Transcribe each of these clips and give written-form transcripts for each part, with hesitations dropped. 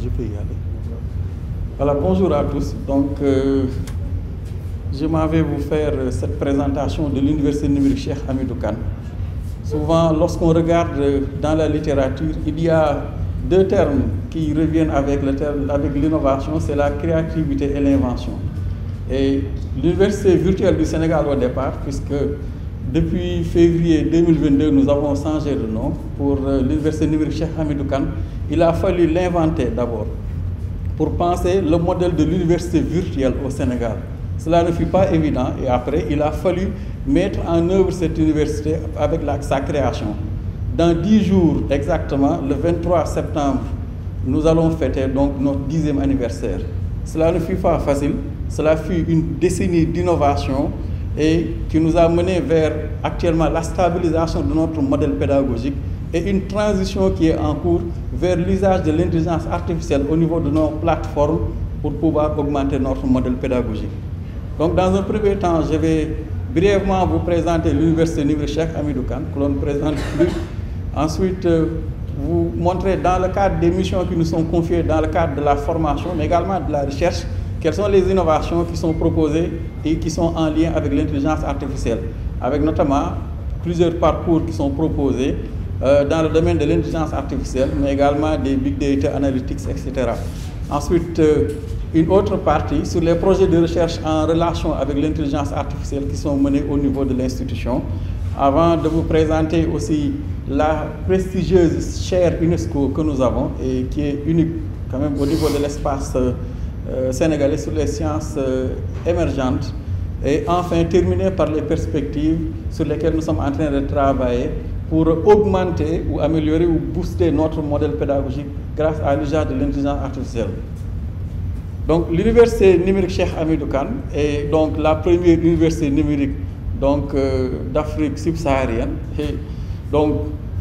je peux y aller. Voilà, bonjour à tous. Donc, je m'en vais vous faire cette présentation de l'Université numérique Cheikh Hamidou Kane. Souvent, lorsqu'on regarde dans la littérature, il y a deux termes qui reviennent avec l'innovation, c'est la créativité et l'invention. Et l'Université virtuelle du Sénégal au départ, puisque depuis février 2022, nous avons changé de nom pour l'Université numérique Cheikh Hamidou Kane, il a fallu l'inventer d'abord pour penser le modèle de l'université virtuelle au Sénégal. Cela ne fut pas évident et après, il a fallu mettre en œuvre cette université avec sa création. Dans 10 jours exactement, le 23 septembre, nous allons fêter donc notre 10e anniversaire. Cela ne fut pas facile, cela fut une décennie d'innovation et qui nous a mené vers actuellement la stabilisation de notre modèle pédagogique et une transition qui est en cours vers l'usage de l'intelligence artificielle au niveau de nos plateformes pour pouvoir augmenter notre modèle pédagogique. Donc dans un premier temps, je vais brièvement vous présenter l'Université numérique Cheikh Hamidou Kane, que l'on ne présente plus. Ensuite, vous montrer dans le cadre des missions qui nous sont confiées dans le cadre de la formation, mais également de la recherche, quelles sont les innovations qui sont proposées et qui sont en lien avec l'intelligence artificielle, avec notamment plusieurs parcours qui sont proposés dans le domaine de l'intelligence artificielle, mais également des big data analytics, etc. Ensuite, une autre partie sur les projets de recherche en relation avec l'intelligence artificielle qui sont menés au niveau de l'institution, avant de vous présenter aussi la prestigieuse chaire UNESCO que nous avons et qui est unique quand même au niveau de l'espace sénégalais sur les sciences émergentes. Et enfin, terminer par les perspectives sur lesquelles nous sommes en train de travailler pour augmenter ou améliorer ou booster notre modèle pédagogique grâce à l'usage de l'intelligence artificielle. Donc, l'Université numérique Cheikh Hamidou Kane est donc la première université numérique d'Afrique subsaharienne. Et donc,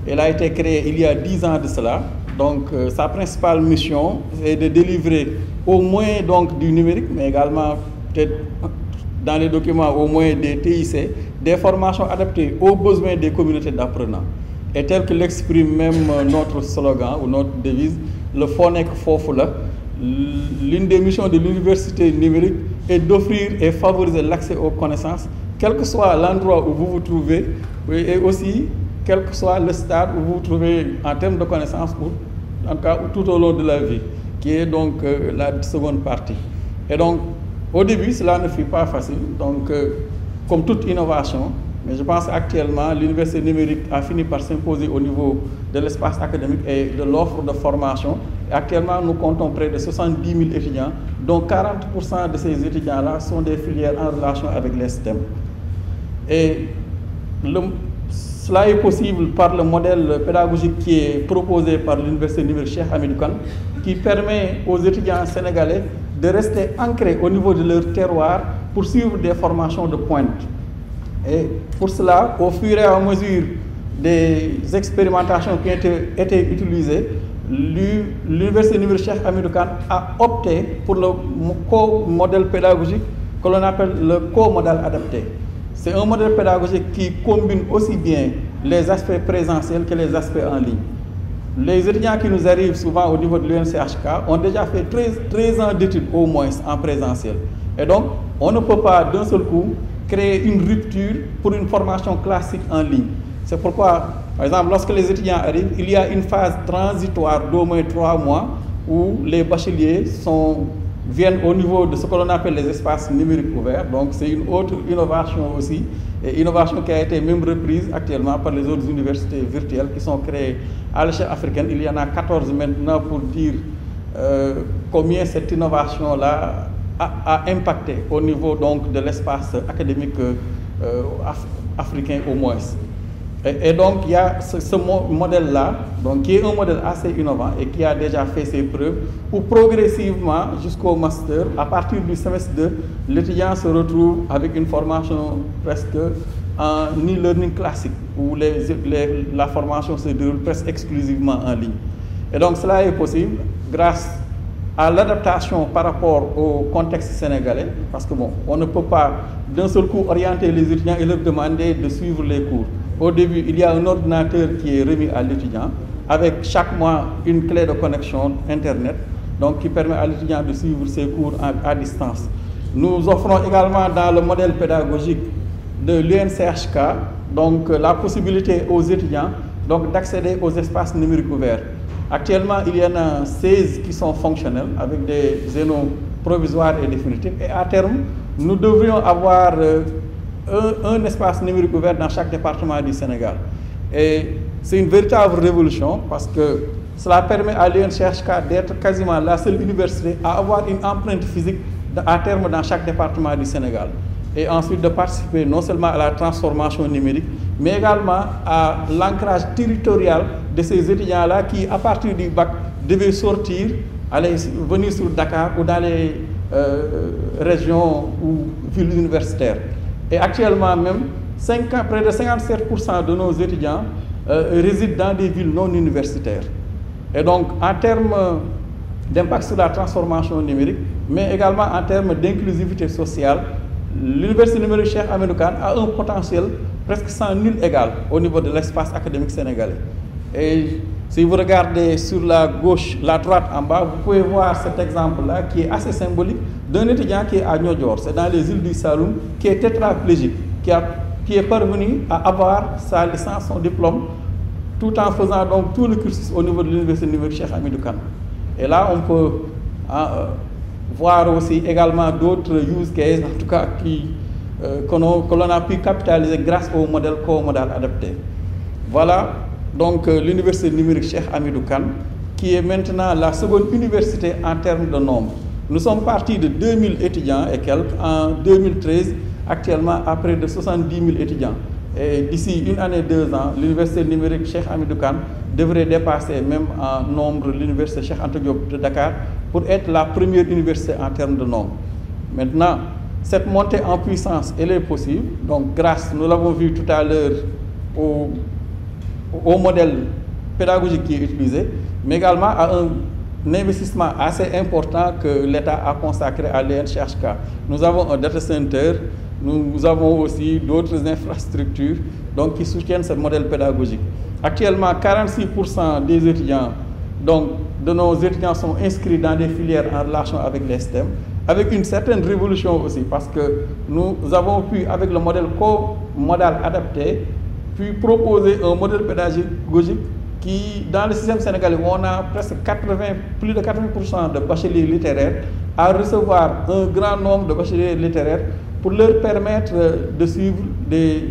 elle a été créée il y a 10 ans de cela. Donc, sa principale mission est de délivrer au moins donc, du numérique, mais également peut-être dans les documents au moins des TIC, des formations adaptées aux besoins des communautés d'apprenants. Et tel que l'exprime même notre slogan ou notre devise, le FONEC Fofula, l'une des missions de l'université numérique est d'offrir et favoriser l'accès aux connaissances, quel que soit l'endroit où vous vous trouvez, et aussi quel que soit le stade où vous vous trouvez en termes de connaissances, ou en tout cas tout au long de la vie, qui est donc la seconde partie. Et donc, au début, cela ne fut pas facile, donc comme toute innovation, mais je pense actuellement l'université numérique a fini par s'imposer au niveau de l'espace académique et de l'offre de formation. Et actuellement, nous comptons près de 70 000 étudiants, dont 40% de ces étudiants-là sont des filières en relation avec les systèmes. Et cela est possible par le modèle pédagogique qui est proposé par l'Université numérique Cheikh Hamidou Kane, qui permet aux étudiants sénégalais de rester ancrés au niveau de leur terroir pour suivre des formations de pointe. Et pour cela, au fur et à mesure des expérimentations qui ont été utilisées, l'Université numérique Cheikh Hamidou Kane a opté pour le co-modèle pédagogique que l'on appelle le co-modèle adapté. C'est un modèle pédagogique qui combine aussi bien les aspects présentiels que les aspects en ligne. Les étudiants qui nous arrivent souvent au niveau de l'UNCHK ont déjà fait 13 ans d'études au moins en présentiel. Et donc, on ne peut pas d'un seul coup créer une rupture pour une formation classique en ligne. C'est pourquoi, par exemple, lorsque les étudiants arrivent, il y a une phase transitoire d'au moins 3 mois où les bacheliers viennent au niveau de ce que l'on appelle les espaces numériques ouverts. Donc, c'est une autre innovation aussi, et innovation qui a été même reprise actuellement par les autres universités virtuelles qui sont créées à l'échelle africaine. Il y en a 14 maintenant pour dire combien cette innovation-là a impacté au niveau donc, de l'espace académique africain au moins. Et donc, il y a ce modèle-là, qui est un modèle assez innovant et qui a déjà fait ses preuves, où progressivement, jusqu'au master, à partir du semestre 2, l'étudiant se retrouve avec une formation presque en e-learning classique, où la formation se déroule presque exclusivement en ligne. Et donc, cela est possible grâce à l'adaptation par rapport au contexte sénégalais, parce que bon, on ne peut pas d'un seul coup orienter les étudiants et leur demander de suivre les cours. Au début, il y a un ordinateur qui est remis à l'étudiant, avec chaque mois une clé de connexion Internet. donc qui permet à l'étudiant de suivre ses cours à distance. Nous offrons également dans le modèle pédagogique de l'UNCHK donc la possibilité aux étudiants d'accéder aux espaces numériques ouverts. Actuellement, il y en a 16 qui sont fonctionnels avec des zénos provisoires et définitifs. Et à terme, nous devrions avoir un espace numérique ouvert dans chaque département du Sénégal. Et c'est une véritable révolution parce que cela permet à l'UNCHK d'être quasiment la seule université à avoir une empreinte physique à terme dans chaque département du Sénégal. Et ensuite de participer non seulement à la transformation numérique, mais également à l'ancrage territorial de ces étudiants-là qui, à partir du bac, devaient sortir, venir sur Dakar ou dans les régions ou villes universitaires. Et actuellement même, près de 57% de nos étudiants résident dans des villes non universitaires. Et donc, en termes d'impact sur la transformation numérique, mais également en termes d'inclusivité sociale, l'Université numérique Cheikh Hamidou Kane a un potentiel presque sans nul égal au niveau de l'espace académique sénégalais. Et si vous regardez sur la gauche, la droite en bas, vous pouvez voir cet exemple-là qui est assez symbolique d'un étudiant qui est à Niodior, c'est dans les îles du Saloum, qui est tétraplégique, qui est parvenu à avoir sa licence, son diplôme, tout en faisant donc tout le cursus au niveau de l'Université numérique Cheikh Hamidou Kane. Et là, on peut voir aussi également d'autres use cases, en tout cas que l'on a pu capitaliser grâce au modèle co-modal adapté. Voilà donc l'Université numérique Cheikh Hamidou Kane, qui est maintenant la seconde université en termes de nombre. Nous sommes partis de 2000 étudiants et quelques en 2013, actuellement à près de 70 000 étudiants. Et d'ici une année, 2 ans, l'Université numérique Cheikh Hamidou Kane devrait dépasser même en nombre l'Université Cheikh Anta Diop de Dakar pour être la première université en termes de nombre. Maintenant, cette montée en puissance, elle est possible, donc grâce, nous l'avons vu tout à l'heure, au modèle pédagogique qui est utilisé, mais également à un investissement assez important que l'État a consacré à l'UNCHK. Nous avons un data center, nous avons aussi d'autres infrastructures donc, qui soutiennent ce modèle pédagogique. Actuellement, 46% des étudiants, donc de nos étudiants sont inscrits dans des filières en relation avec les STEM, avec une certaine révolution aussi, parce que nous avons pu, avec le modèle co-modal adapté, puis proposer un modèle pédagogique qui, dans le système sénégalais, où on a presque plus de 80% de bacheliers littéraires, à recevoir un grand nombre de bacheliers littéraires pour leur permettre de suivre des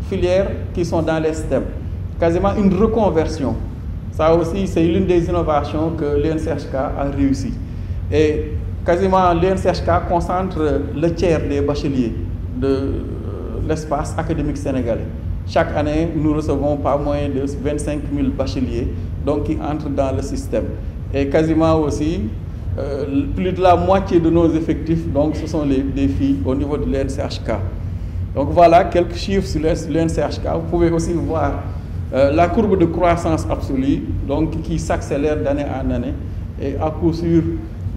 filières qui sont dans les STEM. Quasiment une reconversion. Ça aussi, c'est l'une des innovations que l'UNCHK a réussi. Et quasiment l'UNCHK concentre le tiers des bacheliers de l'espace académique sénégalais. Chaque année, nous recevons pas moins de 25 000 bacheliers donc, qui entrent dans le système. Et quasiment aussi, plus de la moitié de nos effectifs, donc, ce sont des filles au niveau de l'UNCHK. Donc voilà quelques chiffres sur l'UNCHK. Vous pouvez aussi voir la courbe de croissance absolue donc, qui s'accélère d'année en année. Et à coup sûr,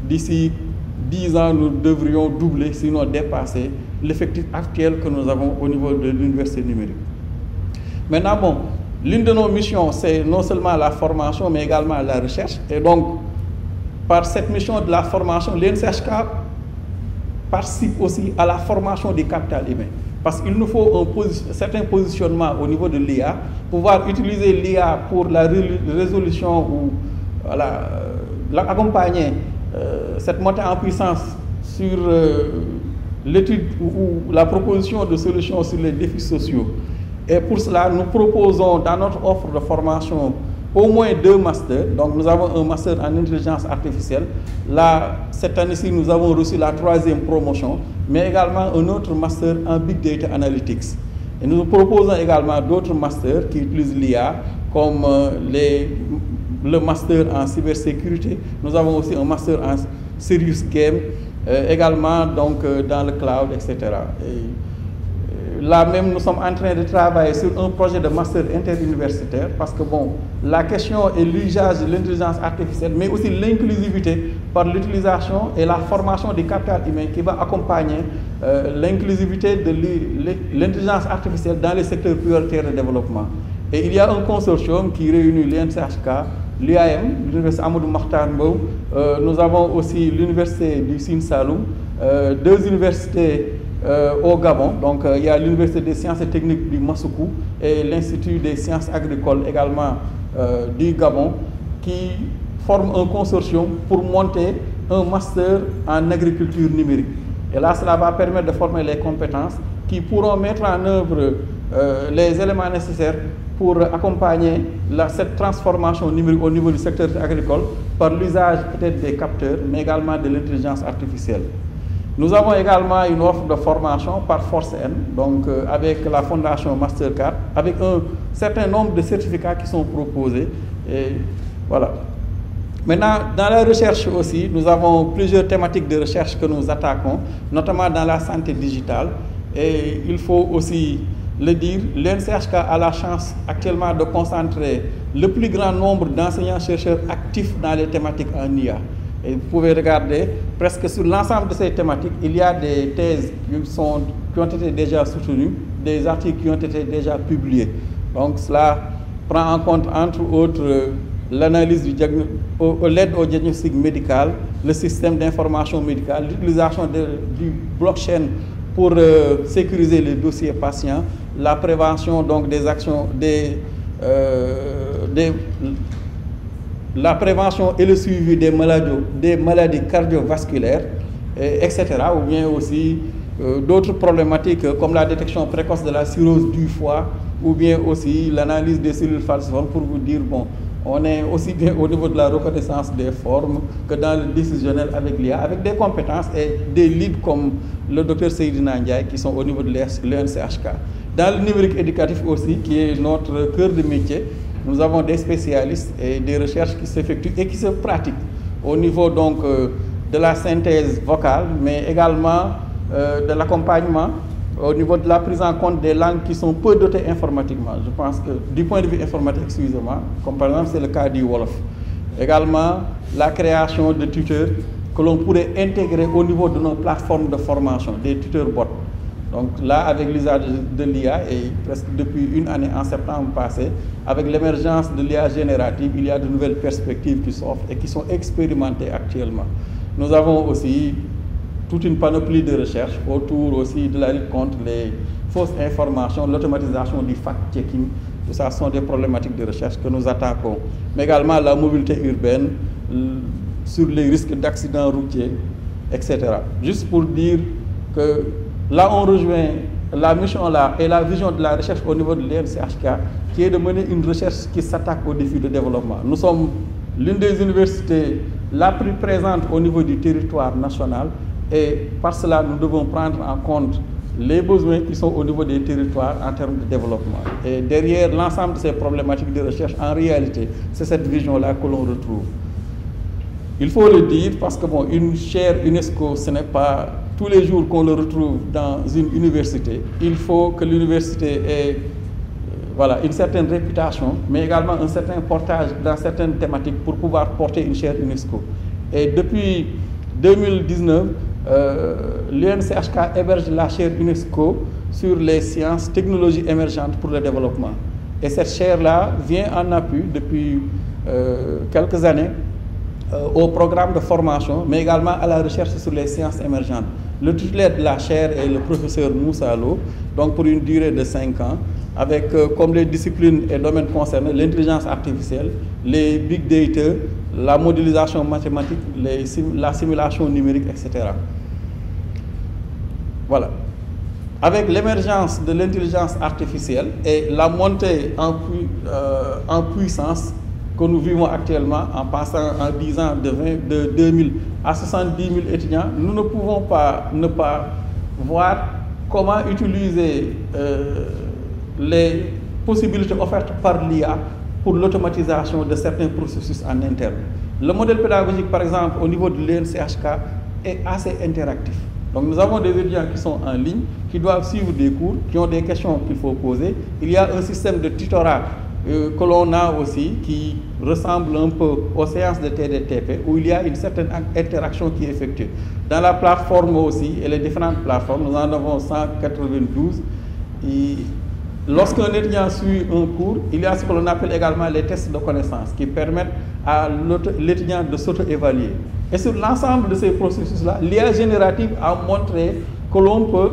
d'ici 10 ans, nous devrions doubler, sinon dépasser l'effectif actuel que nous avons au niveau de l'université numérique. Maintenant, bon, l'une de nos missions, c'est non seulement la formation, mais également la recherche. Et donc, par cette mission de la formation, l'UNCHK participe aussi à la formation du capital humain. Parce qu'il nous faut un certain positionnement au niveau de l'IA, pouvoir utiliser l'IA pour la résolution ou voilà, accompagner cette montée en puissance sur l'étude ou la proposition de solutions sur les défis sociaux. Et pour cela, nous proposons dans notre offre de formation au moins 2 masters. Donc nous avons un master en intelligence artificielle. Là, cette année-ci, nous avons reçu la 3e promotion, mais également un autre master en Big Data Analytics. Et nous proposons également d'autres masters qui utilisent l'IA, comme le master en cybersécurité. Nous avons aussi un master en serious game, également donc, dans le cloud, etc. Là même, nous sommes en train de travailler sur un projet de master interuniversitaire parce que bon, la question est l'usage de l'intelligence artificielle, mais aussi l'inclusivité par l'utilisation et la formation du capital humain qui va accompagner l'inclusivité de l'intelligence artificielle dans les secteurs prioritaires de développement. Et il y a un consortium qui réunit l'UNCHK, l'UAM, l'université Amadou Mahtar Mbow, nous avons aussi l'université du Sine Saloum, deux universités au Gabon, donc il y a l'université des sciences et techniques du Massoukou et l'Institut des sciences agricoles également du Gabon, qui forment un consortium pour monter un master en agriculture numérique. Et là, cela va permettre de former les compétences qui pourront mettre en œuvre les éléments nécessaires pour accompagner cette transformation numérique au niveau du secteur agricole par l'usage peut-être des capteurs, mais également de l'intelligence artificielle. Nous avons également une offre de formation par Force N, donc avec la fondation Mastercard, avec un certain nombre de certificats qui sont proposés. Et voilà. Maintenant, dans la recherche aussi, nous avons plusieurs thématiques de recherche que nous attaquons, notamment dans la santé digitale. Et il faut aussi le dire, l'UNCHK a la chance actuellement de concentrer le plus grand nombre d'enseignants-chercheurs actifs dans les thématiques en IA. Et vous pouvez regarder, presque sur l'ensemble de ces thématiques, il y a des thèses qui ont été déjà soutenues, des articles qui ont été déjà publiés. Donc cela prend en compte, entre autres, l'analyse l'aide au diagnostic médical, le système d'information médicale, l'utilisation du blockchain pour sécuriser les dossiers patients, la prévention donc des actions, la prévention et le suivi des maladies cardiovasculaires, etc. Ou bien aussi d'autres problématiques comme la détection précoce de la cirrhose du foie, ou bien aussi l'analyse des cellules falciformes, pour vous dire, bon, on est aussi bien au niveau de la reconnaissance des formes que dans le décisionnel avec l'IA, avec des compétences et des leads comme le docteur Seydina Ndiaye qui sont au niveau de l'UNCHK. Dans le numérique éducatif aussi, qui est notre cœur de métier, nous avons des spécialistes et des recherches qui s'effectuent et qui se pratiquent au niveau donc de la synthèse vocale, mais également de l'accompagnement au niveau de la prise en compte des langues qui sont peu dotées informatiquement. Je pense que du point de vue informatique, excusez-moi, comme par exemple c'est le cas du Wolof. Également la création de tuteurs que l'on pourrait intégrer au niveau de nos plateformes de formation, des tuteurs bots. Donc là, avec l'usage de l'IA, et presque depuis une année en septembre passé, avec l'émergence de l'IA générative, il y a de nouvelles perspectives qui s'offrent et qui sont expérimentées actuellement. Nous avons aussi toute une panoplie de recherches autour aussi de la lutte contre les fausses informations, l'automatisation du fact-checking. Tout ça sont des problématiques de recherche que nous attaquons. Mais également la mobilité urbaine, sur les risques d'accidents routiers, etc. Juste pour dire que là, on rejoint la mission là et la vision de la recherche au niveau de l'UNCHK, qui est de mener une recherche qui s'attaque aux défis de développement. Nous sommes l'une des universités la plus présente au niveau du territoire national et par cela, nous devons prendre en compte les besoins qui sont au niveau des territoires en termes de développement. Et derrière l'ensemble de ces problématiques de recherche, en réalité, c'est cette vision-là que l'on retrouve. Il faut le dire parce que bon, une chaire UNESCO, ce n'est pas tous les jours qu'on le retrouve dans une université. Il faut que l'université ait voilà, une certaine réputation, mais également un certain portage dans certaines thématiques pour pouvoir porter une chaire UNESCO. Et depuis 2019, l'UNCHK héberge la chaire UNESCO sur les sciences, technologies émergentes pour le développement. Et cette chaire-là vient en appui depuis quelques années au programme de formation, mais également à la recherche sur les sciences émergentes. Le titulaire de la chaire est le professeur Moussa Lo, donc pour une durée de 5 ans, avec comme les disciplines et domaines concernés, l'intelligence artificielle, les big data, la modélisation mathématique, la simulation numérique, etc. Voilà. Avec l'émergence de l'intelligence artificielle et la montée en puissance que nous vivons actuellement, en passant en 10 ans de 2000 à 70 000 étudiants, nous ne pouvons pas ne pas voir comment utiliser les possibilités offertes par l'IA pour l'automatisation de certains processus en interne. Le modèle pédagogique, par exemple, au niveau de l'UNCHK, est assez interactif. Donc nous avons des étudiants qui sont en ligne, qui doivent suivre des cours, qui ont des questions qu'il faut poser. Il y a un système de tutorat que l'on a aussi, qui ressemble un peu aux séances de TDTP, où il y a une certaine interaction qui est effectuée. Dans la plateforme aussi, et les différentes plateformes, nous en avons 192. lorsqu'un étudiant suit un cours, il y a ce que l'on appelle également les tests de connaissances qui permettent à l'étudiant de s'auto-évaluer. Et sur l'ensemble de ces processus-là, l'IA générative a montré que l'on peut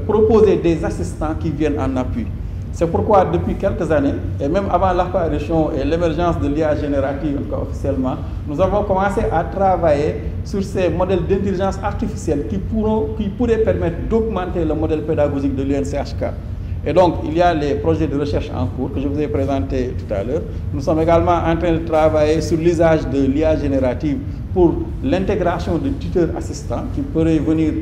proposer des assistants qui viennent en appui. C'est pourquoi depuis quelques années, et même avant l'apparition et l'émergence de l'IA générative officiellement, nous avons commencé à travailler sur ces modèles d'intelligence artificielle qui pourraient permettre d'augmenter le modèle pédagogique de l'UNCHK. Et donc, il y a les projets de recherche en cours que je vous ai présentés tout à l'heure. Nous sommes également en train de travailler sur l'usage de l'IA générative pour l'intégration de tuteurs assistants qui pourraient venir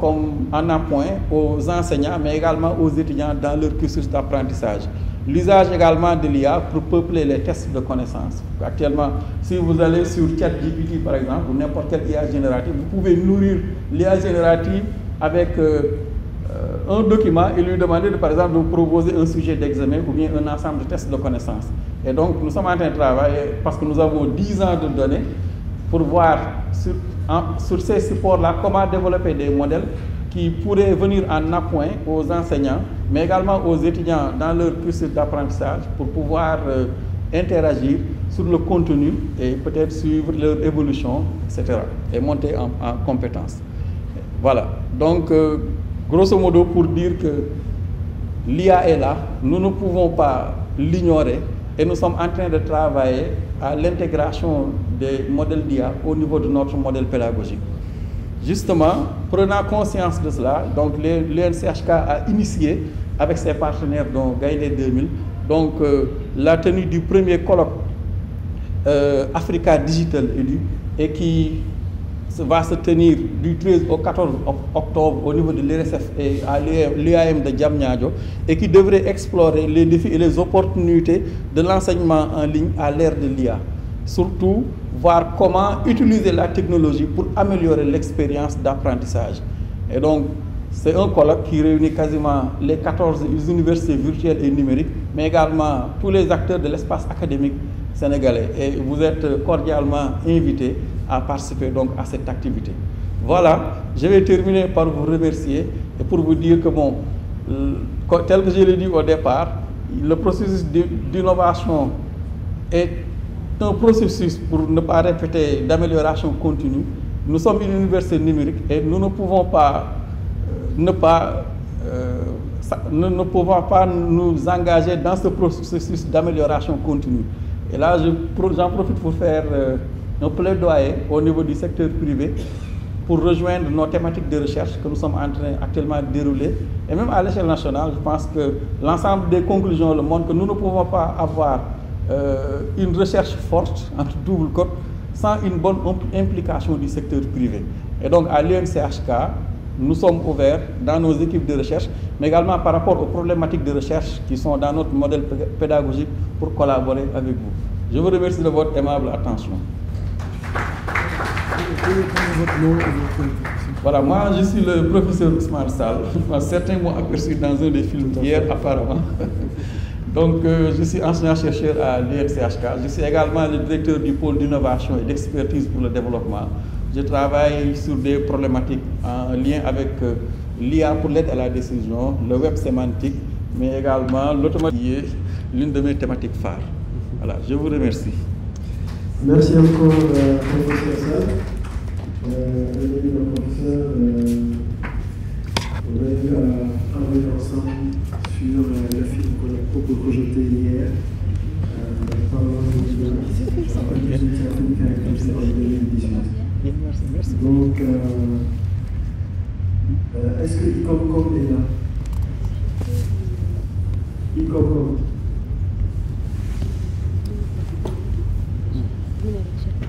comme en appoint aux enseignants, mais également aux étudiants dans leur cursus d'apprentissage. L'usage également de l'IA pour peupler les tests de connaissances. Actuellement, si vous allez sur ChatGPT par exemple, ou n'importe quelle IA générative, vous pouvez nourrir l'IA générative avec un document et lui demander par exemple de vous proposer un sujet d'examen ou bien un ensemble de tests de connaissances. Et donc nous sommes en train de travailler parce que nous avons 10 ans de données pour voir sur ces supports-là comment développer des modèles qui pourraient venir en appoint aux enseignants, mais également aux étudiants dans leur cursus d'apprentissage pour pouvoir interagir sur le contenu et peut-être suivre leur évolution, etc. et monter en compétences. Voilà. Donc, grosso modo, pour dire que l'IA est là, nous ne pouvons pas l'ignorer et nous sommes en train de travailler à l'intégration des modèles d'IA au niveau de notre modèle pédagogique. Justement, prenant conscience de cela, donc l'UNCHK a initié avec ses partenaires, dont Gaïdé 2000, donc la tenue du premier colloque Africa Digital Edu et qui va se tenir du 13 au 14 octobre au niveau de l'IRSF et à l'UAM de Diamniadio et qui devrait explorer les défis et les opportunités de l'enseignement en ligne à l'ère de l'IA. Surtout, voir comment utiliser la technologie pour améliorer l'expérience d'apprentissage. Et donc, c'est un colloque qui réunit quasiment les 14 universités virtuelles et numériques, mais également tous les acteurs de l'espace académique sénégalais. Et vous êtes cordialement invités à participer donc à cette activité. Voilà, je vais terminer par vous remercier et pour vous dire que bon, tel que je l'ai dit au départ, le processus d'innovation est un processus, pour ne pas répéter, d'amélioration continue. Nous sommes une université numérique et nous ne pouvons pas ne pouvons pas nous engager dans ce processus d'amélioration continue. Et là, j'en profite pour faire un plaidoyer au niveau du secteur privé pour rejoindre nos thématiques de recherche que nous sommes en train actuellement de dérouler. Et même à l'échelle nationale, je pense que l'ensemble des conclusions le montrent que nous ne pouvons pas avoir une recherche forte entre double côte sans une bonne implication du secteur privé. Et donc à l'UNCHK, nous sommes ouverts dans nos équipes de recherche, mais également par rapport aux problématiques de recherche qui sont dans notre modèle pédagogique pour collaborer avec vous. Je vous remercie de votre aimable attention. Voilà, moi je suis le professeur Ousmane Sall. Certains m'ont aperçu dans un des films hier apparemment. Donc je suis enseignant-chercheur à l'UNCHK. Je suis également le directeur du pôle d'innovation et d'expertise pour le développement. Je travaille sur des problématiques en lien avec l'IA pour l'aide à la décision, le web sémantique, mais également l'automatique qui est l'une de mes thématiques phares. Voilà, je vous remercie. Merci encore, professeur Sall. Professeur, on va travailler ensemble sur le film qu'on a projeté hier. Merci. Donc, est-ce que ICOMCOM est là? ICOMCOM.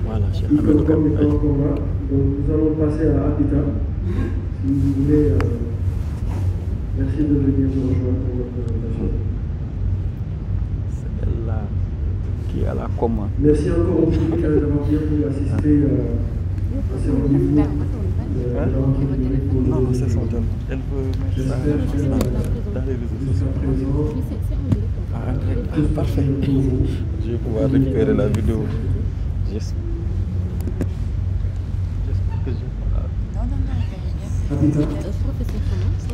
Voilà, cher ICOMCOM est encore là. Donc, nous allons passer à Habitat. Si vous voulez, merci de venir nous rejoindre pour votre présentation. C'est elle-là qui est à la commande. Merci encore au public d'avoir bien voulu assister à ces rendez-vous. Non, c'est son job. Elle veut mettre ça dans les réseaux sociaux. Parfait. Je vais pouvoir récupérer la vidéo. J'espère que je... Habitat.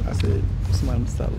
Ah, c'est Ousmane Sall.